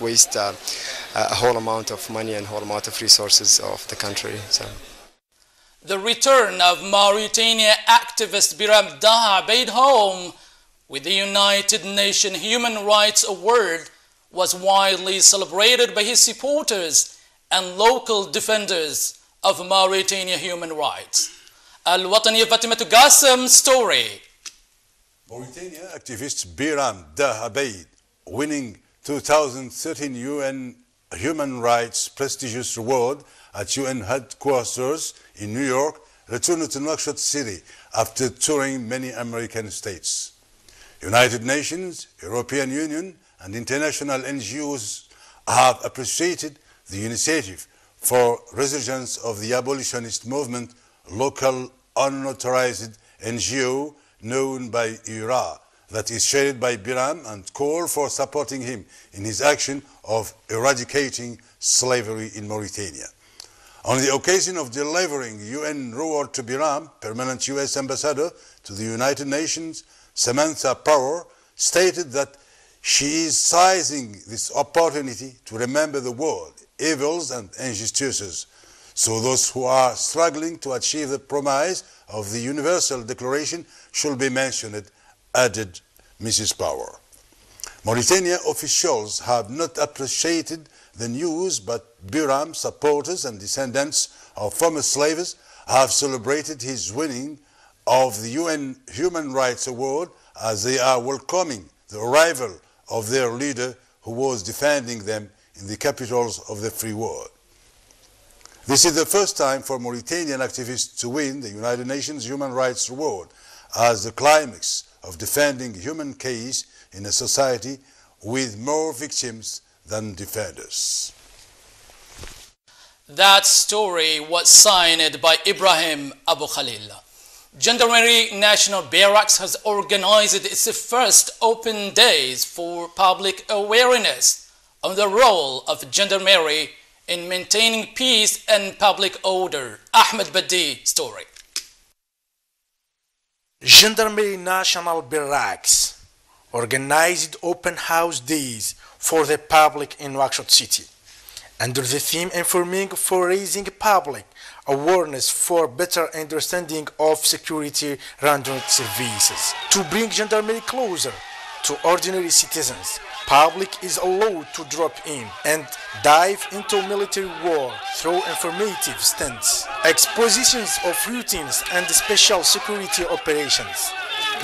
waste a whole amount of money and whole amount of resources of the country. So. The return of Mauritania activist Biram Daha Abeid home with the United Nations Human Rights Award was widely celebrated by his supporters and local defenders of Mauritania human rights. الوطنية فاطمة قاسم story. Mauritania activist Biram Daha Abeid winning 2013 UN Human Rights prestigious award at UN headquarters in New York returned to Nashrة City after touring many American states. United Nations, European Union and international NGOs have appreciated the initiative for resurgence of the abolitionist movement, local unauthorized NGO known by IRA, that is chaired by Biram, and call for supporting him in his action of eradicating slavery in Mauritania. On the occasion of delivering UN reward to Biram, permanent US ambassador to the United Nations, Samantha Power, stated that she is seizing this opportunity to remember the world, evils and injustices, so those who are struggling to achieve the promise of the Universal Declaration should be mentioned, added Mrs. Power. Mauritania officials have not appreciated the news, but Biram supporters and descendants of former slaves have celebrated his winning of the UN Human Rights Award as they are welcoming the arrival of their leader who was defending them in the capitals of the free world. This is the first time for Mauritanian activists to win the United Nations Human Rights Award as the climax of defending human case in a society with more victims than defenders. That story was signed by Ibrahim Abu Khalil. Gendarmerie National Barracks has organized its first open days for public awareness on the role of gendarmerie in maintaining peace and public order. Ahmed Badi story. Gendarmerie National Barracks organized open house days for the public in Nouakchott City under the theme informing for raising public awareness for better understanding of security rendered services. To bring gendarmerie closer to ordinary citizens, public is allowed to drop in and dive into military war through informative stunts, expositions of routines and special security operations,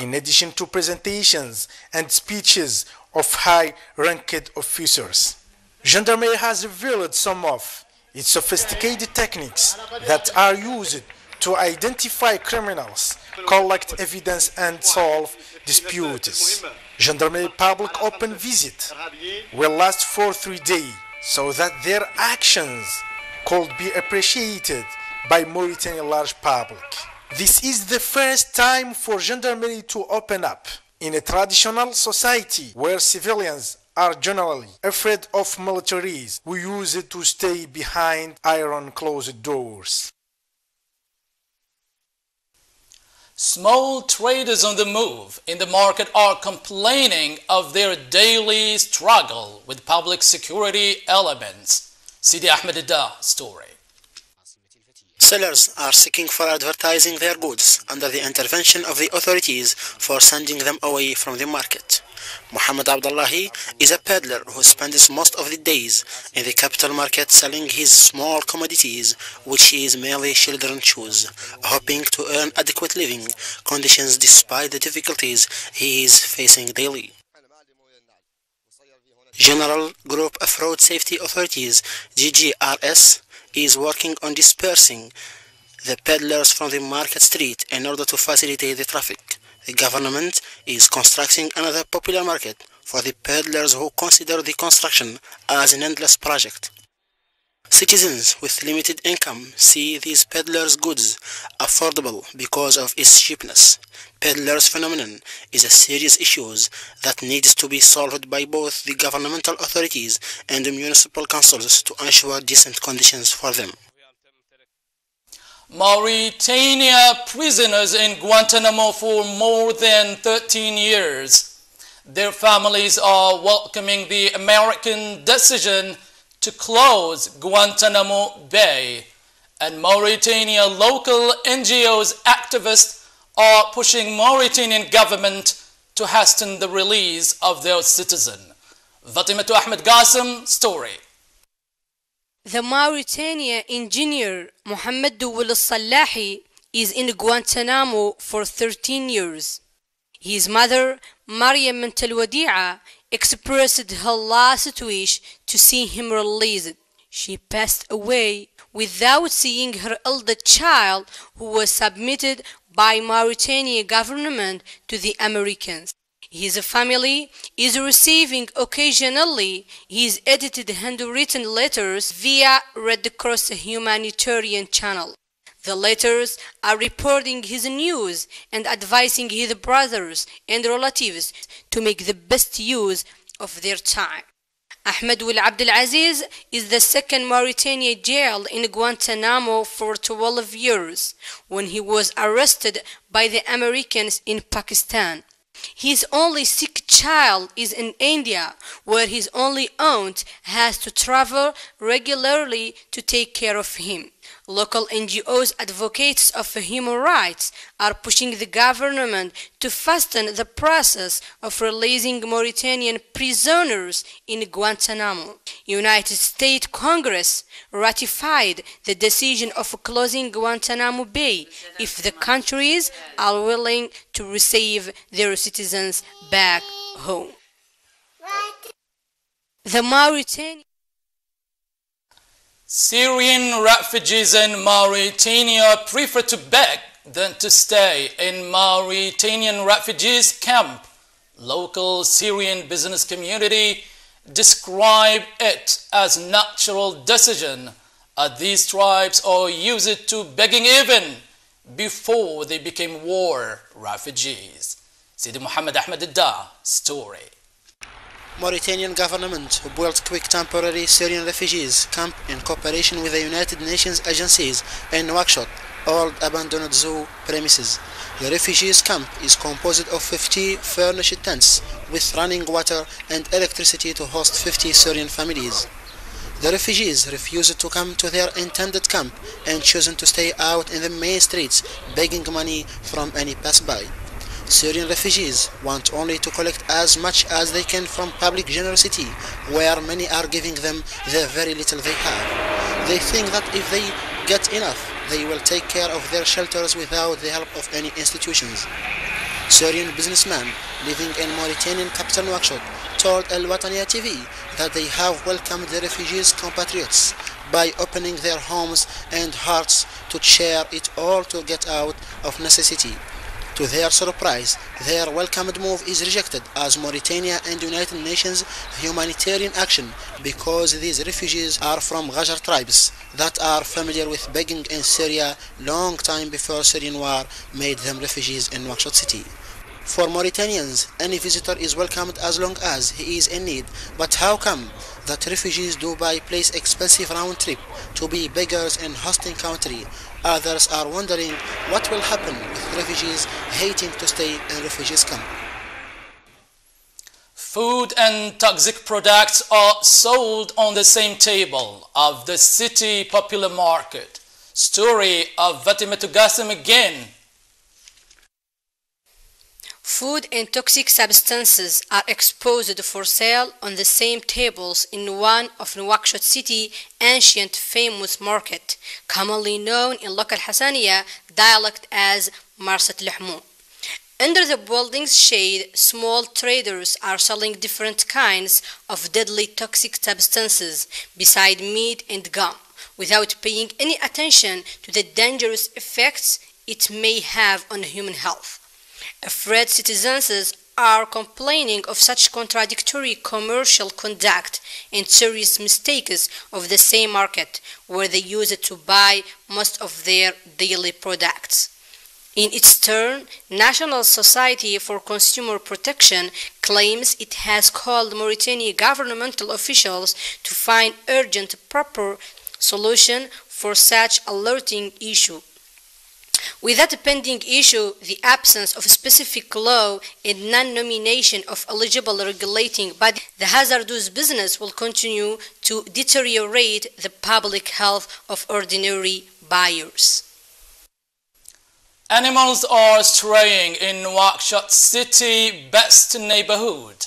in addition to presentations and speeches of high-ranked officers. Gendarmerie has revealed some of its sophisticated techniques that are used to identify criminals, collect evidence and solve disputes. Gendarmerie public open visit will last for 3 days so that their actions could be appreciated by Mauritanian large public. This is the first time for gendarmerie to open up in a traditional society where civilians are generally afraid of militaries who use it to stay behind iron closed doors. Small traders on the move in the market are complaining of their daily struggle with public security elements. Sidi Ahmed Da story. Sellers are seeking for advertising their goods under the intervention of the authorities for sending them away from the market. Muhammad Abdullahi is a peddler who spends most of the days in the capital market selling his small commodities, which is mainly children's shoes, hoping to earn adequate living conditions despite the difficulties he is facing daily. General Group of Road Safety Authorities, GGRS, is working on dispersing the peddlers from the market street in order to facilitate the traffic. The government is constructing another popular market for the peddlers who consider the construction as an endless project. Citizens with limited income see these peddlers' goods affordable because of its cheapness. Peddlers' phenomenon is a serious issue that needs to be solved by both the governmental authorities and the municipal councils to ensure decent conditions for them. Mauritania prisoners in Guantanamo for more than 13 years. Their families are welcoming the American decision to close Guantanamo Bay, and Mauritania local NGOs activists are pushing Mauritanian government to hasten the release of their citizen. Fatimatu Ahmed Qasim story. The Mauritanian engineer Mohamed Douel Salahi is in Guantanamo for 13 years. His mother, Mariam Mentelwadia, expressed her last wish to see him released. She passed away without seeing her elder child, who was submitted by Mauritania government to the Americans. His family is receiving occasionally his edited handwritten letters via Red Cross humanitarian channel. The letters are reporting his news and advising his brothers and relatives to make the best use of their time. Ahmed Ould Abdelaziz is the second Mauritanian jailed in Guantanamo for 12 years when he was arrested by the Americans in Pakistan. His only sick child is in India, where his only aunt has to travel regularly to take care of him. Local NGOs, advocates of human rights, are pushing the government to fasten the process of releasing Mauritanian prisoners in Guantanamo. United States Congress ratified the decision of closing Guantanamo Bay if the countries are willing to receive their citizens back home. The Mauritanian Syrian refugees in Mauritania prefer to beg than to stay in Mauritanian refugees camp. Local Syrian business community describe it as natural decision, as these tribes are used to begging even before they became war refugees. Sidi Muhammad Ahmed Adda story. Mauritanian government built quick temporary Syrian refugees camp in cooperation with the United Nations agencies in Nouakchott, old abandoned zoo premises. The refugees camp is composed of 50 furnished tents with running water and electricity to host 50 Syrian families. The refugees refused to come to their intended camp and chosen to stay out in the main streets begging money from any passerby. Syrian refugees want only to collect as much as they can from public generosity, where many are giving them the very little they have. They think that if they get enough, they will take care of their shelters without the help of any institutions. Syrian businessmen living in Mauritanian capital Nouakchott told الوطنية TV that they have welcomed the refugees' compatriots by opening their homes and hearts to share it all to get out of necessity. To their surprise, their welcomed move is rejected as Mauritania and United Nations humanitarian action because these refugees are from Ghajar tribes that are familiar with begging in Syria long time before Syrian war made them refugees in Nouakchott city. For Mauritanians, any visitor is welcomed as long as he is in need, but how come that refugees do buy place expensive round trip to be beggars in hosting country? Others are wondering what will happen with refugees hating to stay in refugees camp. Food and toxic products are sold on the same table of the city popular market. Story of Fatimatu Qasim again. Food and toxic substances are exposed for sale on the same tables in one of Nouakchott city ancient famous market, commonly known in local Hassaniya dialect as Marsat Lahmou. Under the building's shade, small traders are selling different kinds of deadly toxic substances beside meat and gum, without paying any attention to the dangerous effects it may have on human health. Afraid citizens are complaining of such contradictory commercial conduct and serious mistakes of the same market where they use it to buy most of their daily products. In its turn, National Society for Consumer Protection claims it has called Mauritania governmental officials to find urgent proper solution for such alerting issue. Without a pending issue, the absence of a specific law and non-nomination of eligible regulating body, the hazardous business will continue to deteriorate the public health of ordinary buyers. Animals are straying in Nouakchott city best neighborhood.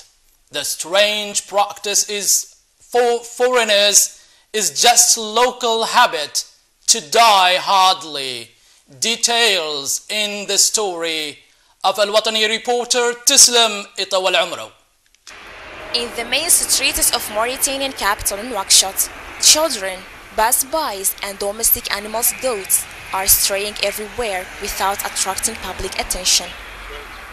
The strange practice is for foreigners is just local habit to die hardly. Details in the story of الوطني reporter Tislam Itawal Umro. In the main streets of Mauritanian capital Nouakchott, children, passerbys and domestic animals, goats, are straying everywhere without attracting public attention.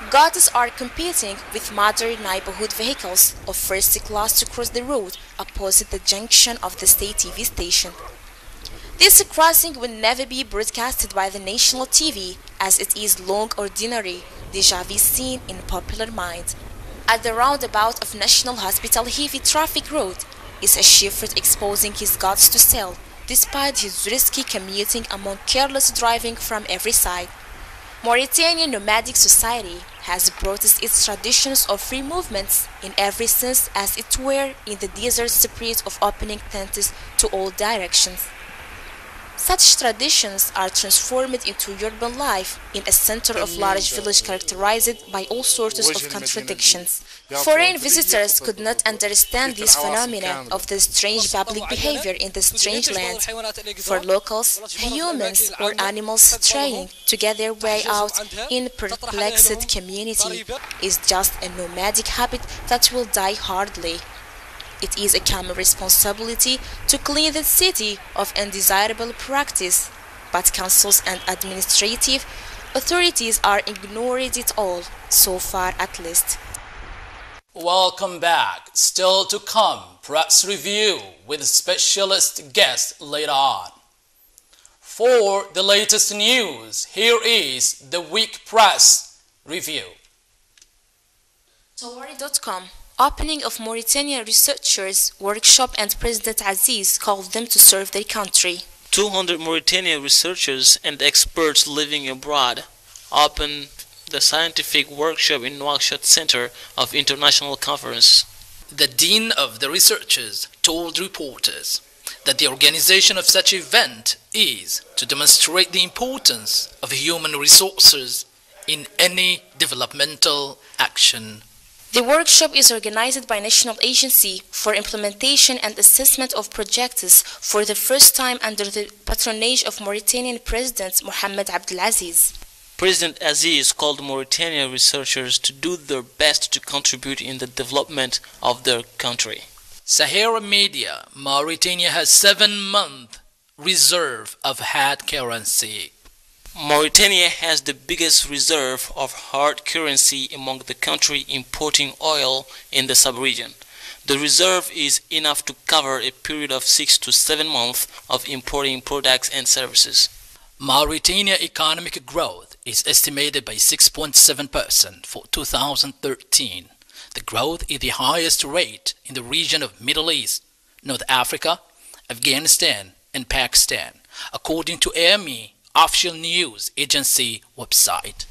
Goats are competing with modern neighborhood vehicles of first class to cross the road opposite the junction of the state TV station. This crossing will never be broadcasted by the national TV, as it is long ordinary déjà vu seen in popular mind. At the roundabout of National Hospital heavy traffic road is a shepherd exposing his goats to sell, despite his risky commuting among careless driving from every side. Mauritanian nomadic society has brought its traditions of free movements in every sense, as it were in the desert spirit of opening tents to all directions. Such traditions are transformed into urban life in a center of large village characterized by all sorts of contradictions. Foreign visitors could not understand these phenomena of the strange public behavior in the strange land. For locals, humans or animals straying to get their way out in perplexed community is just a nomadic habit that will die hardly. It is a common responsibility to clean the city of undesirable practice, but councils and administrative authorities are ignoring it all, so far at least. Welcome back. Still to come, press review with specialist guests later on. For the latest news, here is the week press review. Tawari.com. Opening of Mauritania researchers workshop and President Aziz called them to serve their country. 200 Mauritanian researchers and experts living abroad opened the scientific workshop in Nouakchott Center of International Conference. The dean of the researchers told reporters that the organization of such event is to demonstrate the importance of human resources in any developmental action. The workshop is organized by National Agency for Implementation and Assessment of Projects for the first time under the patronage of Mauritanian President Mohamed Abdelaziz. President Aziz called Mauritanian researchers to do their best to contribute in the development of their country. Sahara Media, Mauritania has 7-month reserve of hard currency. Mauritania has the biggest reserve of hard currency among the country importing oil in the sub-region. The reserve is enough to cover a period of 6 to 7 months of importing products and services. Mauritania economic growth is estimated by 6.7% for 2013. The growth is the highest rate in the region of Middle East, North Africa, Afghanistan, and Pakistan, according to AME official news agency website.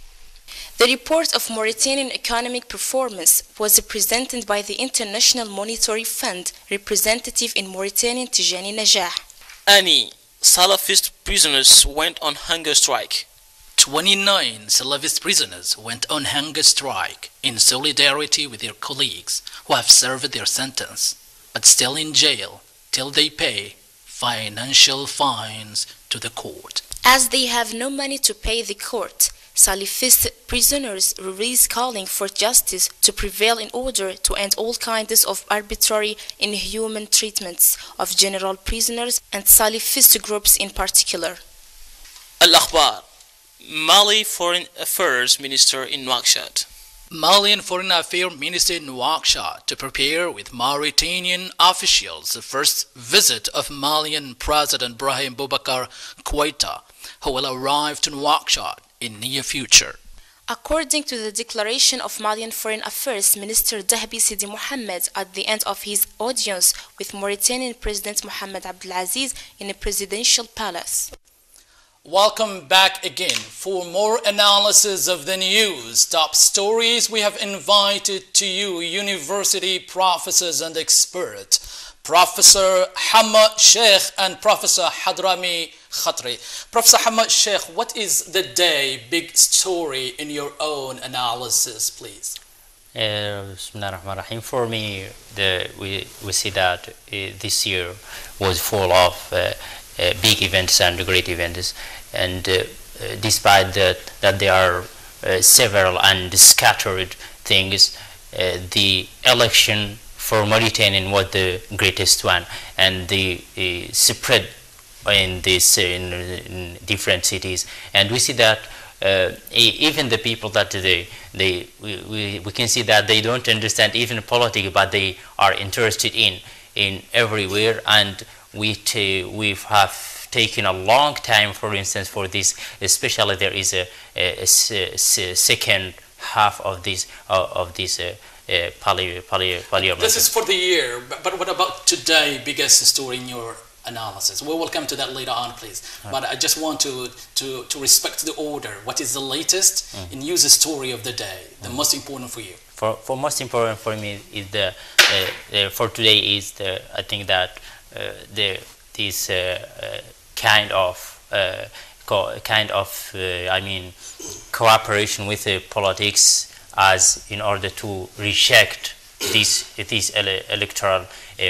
The report of Mauritanian economic performance was presented by the International Monetary Fund representative in Mauritania, Tijani Najah. Any Salafist prisoners went on hunger strike. 29 Salafist prisoners went on hunger strike in solidarity with their colleagues who have served their sentence, but still in jail till they pay financial fines to the court. As they have no money to pay the court, Salafist prisoners released calling for justice to prevail in order to end all kinds of arbitrary, inhuman treatments of general prisoners and Salafist groups in particular. Al-Akhbar, Mali Foreign Affairs Minister in Nouakchott. Malian Foreign Affairs Minister in Nouakchott to prepare with Mauritanian officials the first visit of Malian President Brahim Boubacar Keïta, who will arrive to Nouakchott in near future. According to the declaration of Malian Foreign Affairs Minister Dahbi Sidi Mohamed at the end of his audience with Mauritanian President Mohamed Abdelaziz in a presidential palace. Welcome back again. For more analysis of the news, top stories, we have invited to you university professors and experts, Professor Hamma Sheikh and Professor Hadrami Khatri. Professor Hamma Sheikh, what is the day big story in your own analysis, please? Bismillahirrahmanirrahim. For me, we see that this year was full of big events and great events, and despite that there are several and scattered things, the election for Mauritania was the greatest one, and the spread in different cities, and we see that even the people that we can see that they don't understand even politics, but they are interested in everywhere, and we have taken a long time, for instance, for this, especially there is a second half of this parliament. This is for the year, but what about today, biggest story in your analysis? We will come to that later on, please. But I just want to respect the order. What is the latest in news story of the day, the most important for you? For most important for me is for today is I think that this kind of I mean cooperation with the politics as in order to reject these electoral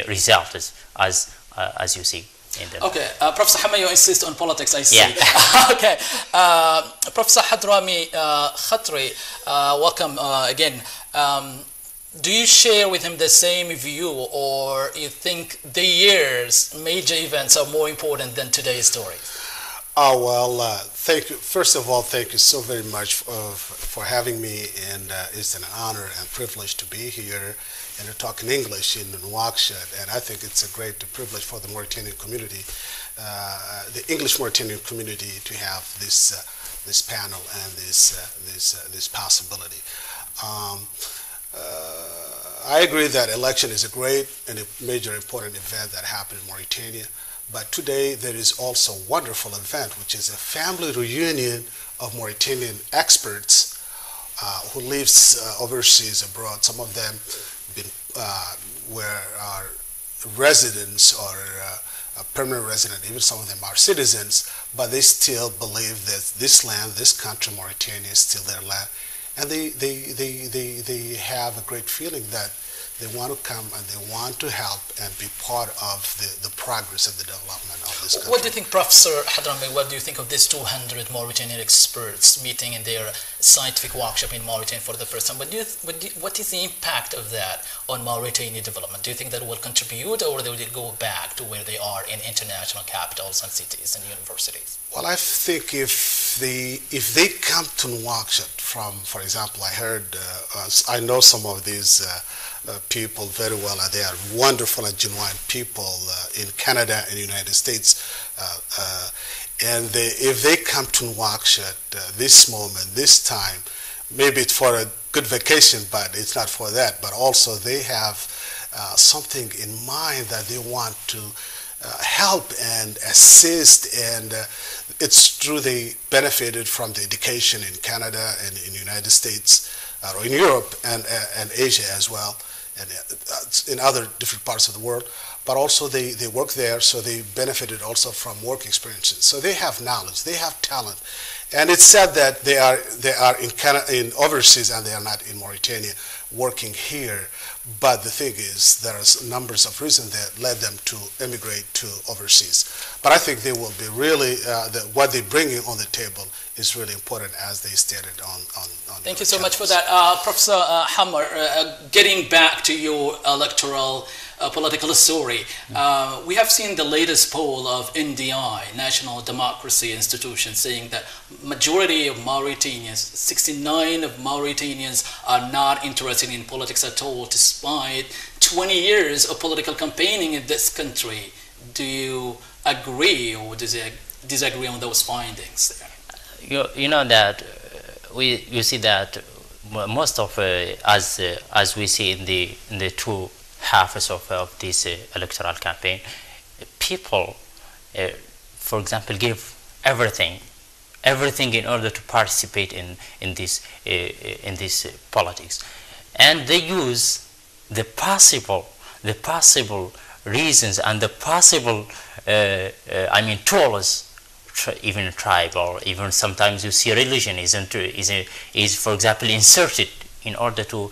results as you see. Okay, Professor Hamma, you insist on politics, I see. Yeah. Okay, Professor Hadrami Khatri, welcome again. Do you share with him the same view, or you think the year's major events are more important than today's story? Oh, well, thank you. First of all, thank you so very much for having me, and it's an honor and privilege to be here and to talk in English in Nouakchott, and I think it's a great privilege for the Mauritanian community, the English Mauritanian community, to have this panel and this possibility. I agree that election is a great and a major important event that happened in Mauritania, but today there is also a wonderful event, which is a family reunion of Mauritanian experts who lives overseas abroad. Some of them are residents or permanent resident, even some of them are citizens, but they still believe that this land, this country, Mauritania, is still their land. And they have a great feeling that they want to come and they want to help and be part of the progress and the development of this country. What do you think, Professor Hadrami, what do you think of these 200 Mauritanian experts meeting in their scientific workshop in Mauritania for the first time? What is the impact of that on Mauritania development? Do you think that will contribute, or they will go back to where they are in international capitals and cities and universities? Well, I think if they come to Nouakchott from, for example, I know some of these people very well, and they are wonderful and genuine people in Canada and the United States. If they come to Nouakchott this moment, this time, maybe it's for a good vacation, but it's not for that. But also they have something in mind that they want to help and assist, and it's true they benefited from the education in Canada and in the United States, or in Europe and Asia as well, and in other different parts of the world, but also they work there, so they benefited also from work experiences. So they have knowledge, they have talent, and it's said that they are in overseas and they are not in Mauritania working here. But the thing is, there are numbers of reasons that led them to emigrate to overseas. But I think they will be really, what they bring on the table is really important, as they stated on Thank you so much for that. Professor Hammer, getting back to your electoral political story, we have seen the latest poll of NDI, National Democracy Institution, saying that majority of Mauritanians, 69 of Mauritanians, are not interested in politics at all, despite 20 years of political campaigning in this country. Do you agree or disagree on those findings? You know that you see that most of as we see in the two halves of this electoral campaign, people, for example, give everything in order to participate in this politics, and they use the possible reasons and the possible tools, even tribal, even sometimes you see religion is for example inserted in order to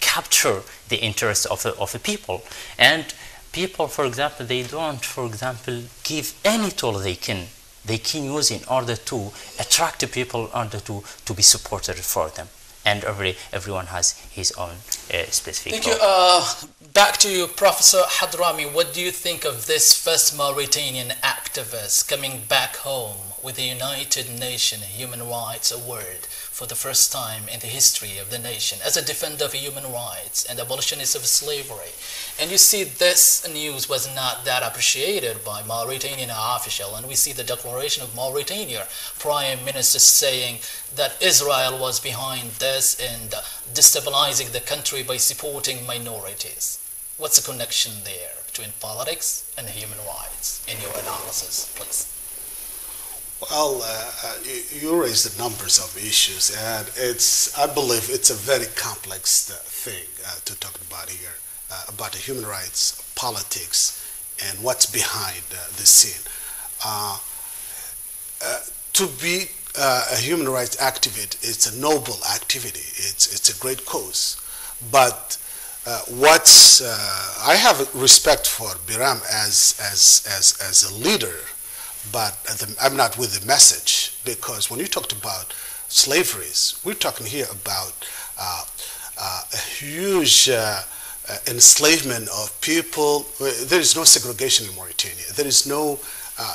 capture the interest of a people. And people, for example, they don't, for example, give any tool they can use in order to attract the people, in order to be supported for them. And everyone has his own specific. Thank you. Back to you, Professor Hadrami. What do you think of this first Mauritanian activist coming back home with the United Nations Human Rights Award for the first time in the history of the nation as a defender of human rights and abolitionist of slavery? And you see this news was not that appreciated by Mauritanian officials, and we see the declaration of Mauritania Prime Minister saying that Israel was behind this and destabilizing the country by supporting minorities. What's the connection there between politics and human rights in your analysis, please? Well, you raised the numbers of issues, and I believe it's a very complex thing to talk about here, about the human rights, politics, and what's behind the scene. To be a human rights activist, it's a noble activity. It's a great cause, but I have respect for Biram as a leader. But I'm not with the message, because when you talked about slaveries, we're talking here about a huge enslavement of people. There is no segregation in Mauritania. There is no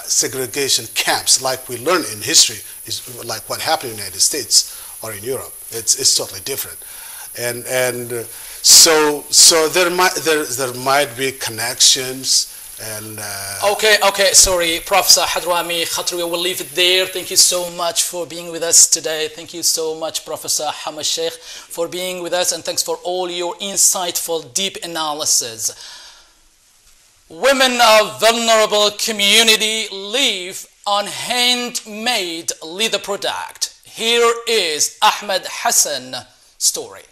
segregation camps like we learn in history, is like what happened in the United States or in Europe. It's totally different, and so there might be connections. And okay, sorry, Professor Hadrami Khatri, we'll leave it there. Thank you so much for being with us today. Thank you so much, Professor Hamad Sheikh, for being with us, and thanks for all your insightful, deep analysis. Women of vulnerable community live on handmade leather product. Here is Ahmed Hassan's story.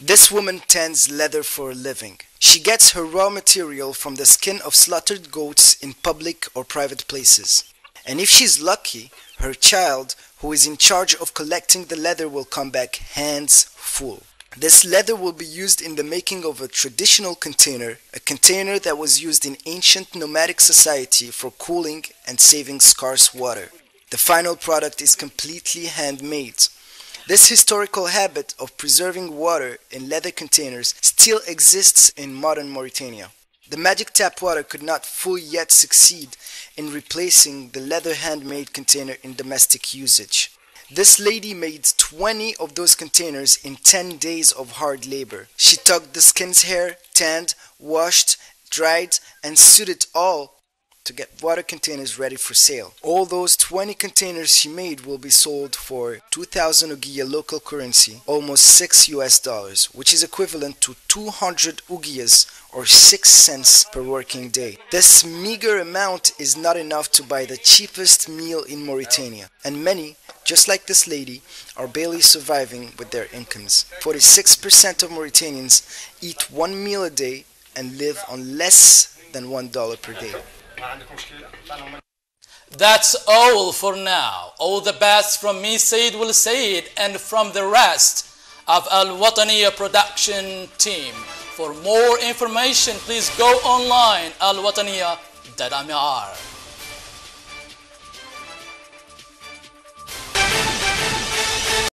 This woman tans leather for a living. She gets her raw material from the skin of slaughtered goats in public or private places. And if she's lucky, her child, who is in charge of collecting the leather, will come back hands full. This leather will be used in the making of a traditional container, a container that was used in ancient nomadic society for cooling and saving scarce water. The final product is completely handmade. This historical habit of preserving water in leather containers still exists in modern Mauritania. The magic tap water could not fully yet succeed in replacing the leather handmade container in domestic usage. This lady made 20 of those containers in 10 days of hard labor. She tugged the skin's hair, tanned, washed, dried, and sewed it all to get water containers ready for sale. All those 20 containers she made will be sold for 2,000 Ugiya local currency, almost $6, which is equivalent to 200 Ugiyas or 6 cents per working day. This meager amount is not enough to buy the cheapest meal in Mauritania, and many, just like this lady, are barely surviving with their incomes. 46% of Mauritanians eat one meal a day and live on less than $1 per day. That's all for now. All the best from me, Said Will Said, and from the rest of Al-Wataniya production team. For more information, please go online, alwataniya.mir.